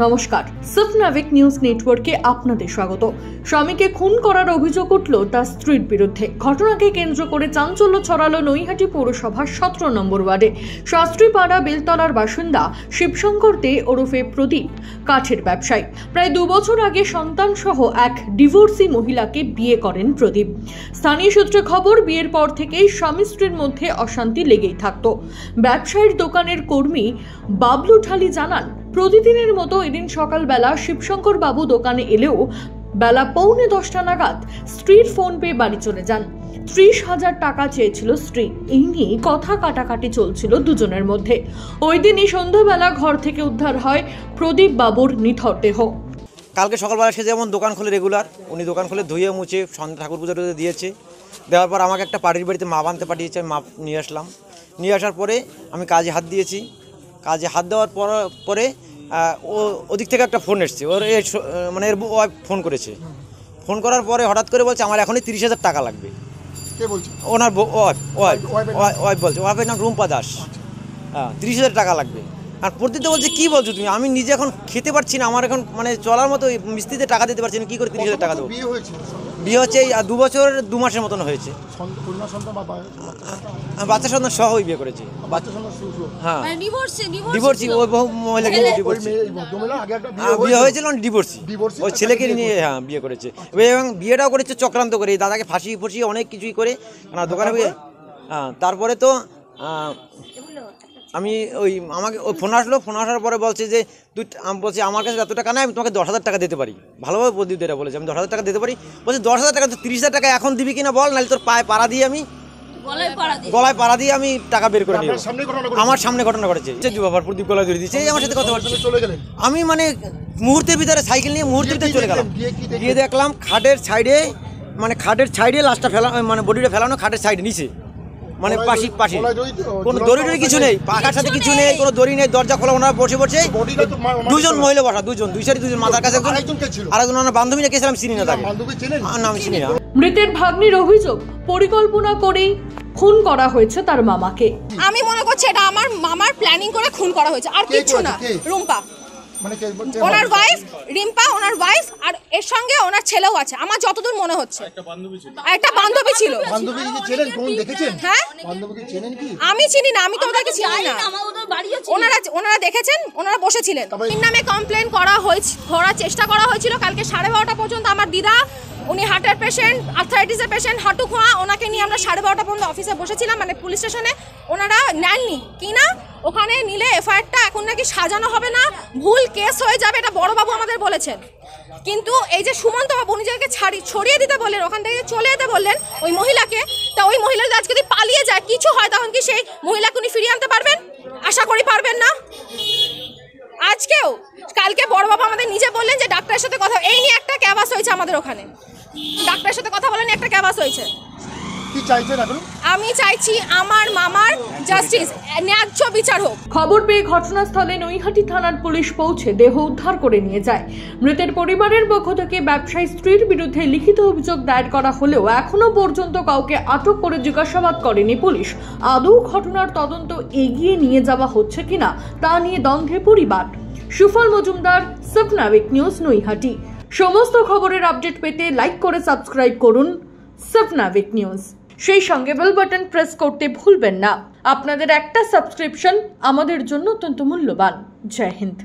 নমস্কার, সফনাভিক নিউজ নেটওয়ার্কে আপনাদের স্বাগত। স্বামীকে খুন করার অভিযোগ উঠল তার স্ত্রীর বিরুদ্ধে। ঘটনাকে কেন্দ্র করে চাঞ্চল্য ছড়ালো নৈহাটি পৌরসভার 17 নম্বর ওয়ার্ডে। শাস্ত্রীপাড়া বেলতলার বাসিন্দা শিবশঙ্কর দে ওরফে প্রদীপ কাঠের ব্যবসায়ী। প্রায় 2 বছর আগে সন্তান সহ এক ডিভোর্সি মহিলাকে বিয়ে করেন প্রদীপ। স্থানীয় সূত্রে খবর, বিয়ের পর থেকেই স্বামী স্ত্রীর মধ্যে অশান্তি লেগেই থাকত। ব্যবসায়ীর দোকানের কর্মী বাবলু ঠালি জানান, প্রতিদিনের মতো এদিন সকালবেলা শিবশঙ্কর বাবু দোকানে এলেও বেলা 9:45 নাগাদ স্ত্রীর ফোন পেয়ে বাড়ি চলে যান। 30,000 টাকা চেয়েছিল স্ত্রী। এই নিয়ে কথা কাটাকাটি চলছিল দুজনের মধ্যে। ওই দিনই সন্ধ্যাবেলা ঘর থেকে উদ্ধার হয় প্রদীপ বাবুর নিথর দেহ। কালকে সকালবেলা সে যেমন দোকান খুলে রেগুলার, উনি দোকান খুলে ধুয়ে মুছে সন্ধ্যা ঠাকুর পুজো দিয়েছে। দেওয়ার পর আমাকে একটা পার্টির বাড়িতে মাপ আনতে পাঠিয়েছে, আমি মাপ নিয়ে আসলাম। নিয়ে আসার পরে আমি কাজে হাত দিয়েছি। কাজে হাত দেওয়ার পরে ওদিক থেকে একটা ফোন এসছে, ওর মানে এর ওয়াইফ ফোন করেছে। ফোন করার পরে হঠাৎ করে বলছে আমার এখনই 30,000 টাকা লাগবে। কে বলছে? ওনার ওয়াইফ বলছে, ওয়াইফের নাম রুম্পা দাস। হ্যাঁ, 30,000 টাকা লাগবে। আর প্রদীপ বলছে কি বলছো তুমি, আমি নিজে এখন খেতে পারছি না, আমার এখন মানে চলার মতো মিস্ত্রিতে টাকা দিতে পারছি না, কী করে 30,000 টাকা দেবো? বিয়ে হচ্ছে এই 2 বছর 2 মাসের মতন হয়েছে। বাচ্চা সন্তান সহ বিয়ে করেছে। হ্যাঁ, ডিভোর্সি ওই মহিলাকে বিয়ে হয়েছিল, ডিভোর্সি ওই ছেলেকে নিয়ে বিয়ে করেছে। এবং বিয়েটাও করেছে চক্রান্ত করে, দাদাকে ফাঁসিয়ে অনেক কিছুই করে দোকানে বিয়ে। হ্যাঁ, তারপরে তো আমি আমাকে ফোন আসার পরে বলছে যে বলছি আমার কাছে এত টাকা নেই, আমি তোমাকে 10,000 টাকা দিতে পারি। ভালোভাবে প্রদীপ এটা বলেছে, আমি 10,000 টাকা দিতে পারি। বলছি 10,000 টাকা, 30,000 টাকা এখন দিবি কিনা বল, নাহলে তোর পায়ে পাড়া দিয়ে আমি গলায় পাড়া দিয়ে আমি টাকা বের করে নিব। আমার সামনে ঘটনা ঘটেছে। ব্যাপার, প্রদীপ গলায় ধরে দিচ্ছে, আমার সাথে কথা বলছে। আমি মানে মুহূর্তের ভিতরে সাইকেল নিয়ে মুহূর্তের ভিতরে চলে গেলাম। গিয়ে দেখলাম খাটের সাইডে লাশটা ফেলা, মানে বডিটা ফেলানো খাটের সাইডে নিচে, মানে পাশে কোনো দড়ি কিছু নেই, পাখার সাথে কিছু নেই, কোনো দড়ি নেই। দরজা খোলা, ওনারা বসে 2জন মহিলা বসা, দুই সারি 2জন, মাথার কাছে আরেকজন ওনার বান্ধবী না গেছিলাম, চিনি না তাকে, নাম চিনি না। মৃতের ভাগ্নির অভিযোগ, পরিকল্পনা করেই খুন করা হয়েছে তার মামাকে। আমি মনে করছি এটা আমার মামার প্ল্যানিং করে খুন করা হয়েছে, আর কিছু না। রুম্পা ওনার ওয়াইফ, রিম্পা ওনার ওয়াইফ, আর এর সঙ্গে ওনার ছেলেও আছে আমার যতদূর মনে হচ্ছে। একটা বান্ধবী ছিল। হ্যাঁ, আমি চিনি না, আমি তো ওদেরকে চিনি না। ওনারা দেখেছেন, ওনারা বসেছিলেন। এর নামে কমপ্লেন করার চেষ্টা করা হয়েছিল। কালকে 12:30 পর্যন্ত আমার দিদা, উনি হার্টের পেশেন্ট, আর্থারাইটিসের পেশেন্ট, হাঁটু খোঁয়া, ওনাকে নিয়ে আমরা 12:30 পর্যন্ত অফিসে বসেছিলাম, মানে পুলিশ স্টেশনে। ওনারা নেননি কিনা, ওখানে নিলে এফআইআরটা এখন নাকি সাজানো হবে না, ভুল কেস হয়ে যাবে, এটা বড়বাবু আমাদের বলেছেন। কিন্তু এই যে সুমন্ত বাবু নিজেকে ছড়িয়ে দিতে বললেন, ওখান থেকে চলে যেতে বললেন ওই মহিলাকে, তা ওই মহিলার আজ যদি পালিয়ে যায় কিছু হয়, তখন কি সেই মহিলাকে উনি ফিরিয়ে আনতে পারবেন? আশা করি পারবেন না। আজকেও কালকে বড়বাবু আমাদের নিজে বললেন যে ডাক্তারের সাথে কথা, এই নিয়ে একটা ক্যাবাস হয়েছে আমাদের ওখানে, ডাক্তারের সাথে কথা বলেন, একটা ক্যাবাস হয়েছে। কি চাইছেন এখন? আমি চাইছি আমার মামার জাস্টিস, ন্যায্য বিচার হোক। খবর পেয়ে ঘটনাস্থলে নৈহাটি থানার পুলিশ পৌঁছে দেহ উদ্ধার করে নিয়ে যায়। মৃতের পরিবারের পক্ষ থেকে ব্যবসায়ী স্ত্রীর বিরুদ্ধে লিখিত অভিযোগ দায়ের করা হলেও এখনো পর্যন্ত কাউকে আটক করে জিজ্ঞাসাবাদ করেনি পুলিশ। আদৌ ঘটনার তদন্ত এগিয়ে নিয়ে যাওয়া হচ্ছে কিনা তা নিয়ে দ্বন্দ্বে পরিবার। সুফল মজুমদার, সফনাভিক নিউজ, নৈহাটি। সমস্ত খবরের আপডেট পেতে লাইক করে সাবস্ক্রাইব করুন সফনাভিক নিউজ। সেই সঙ্গে বেল বাটন প্রেস করতে ভুলবেন না। আপনাদের একটা সাবস্ক্রিপশন আমাদের জন্য অত্যন্ত মূল্যবান। জয় হিন্দ।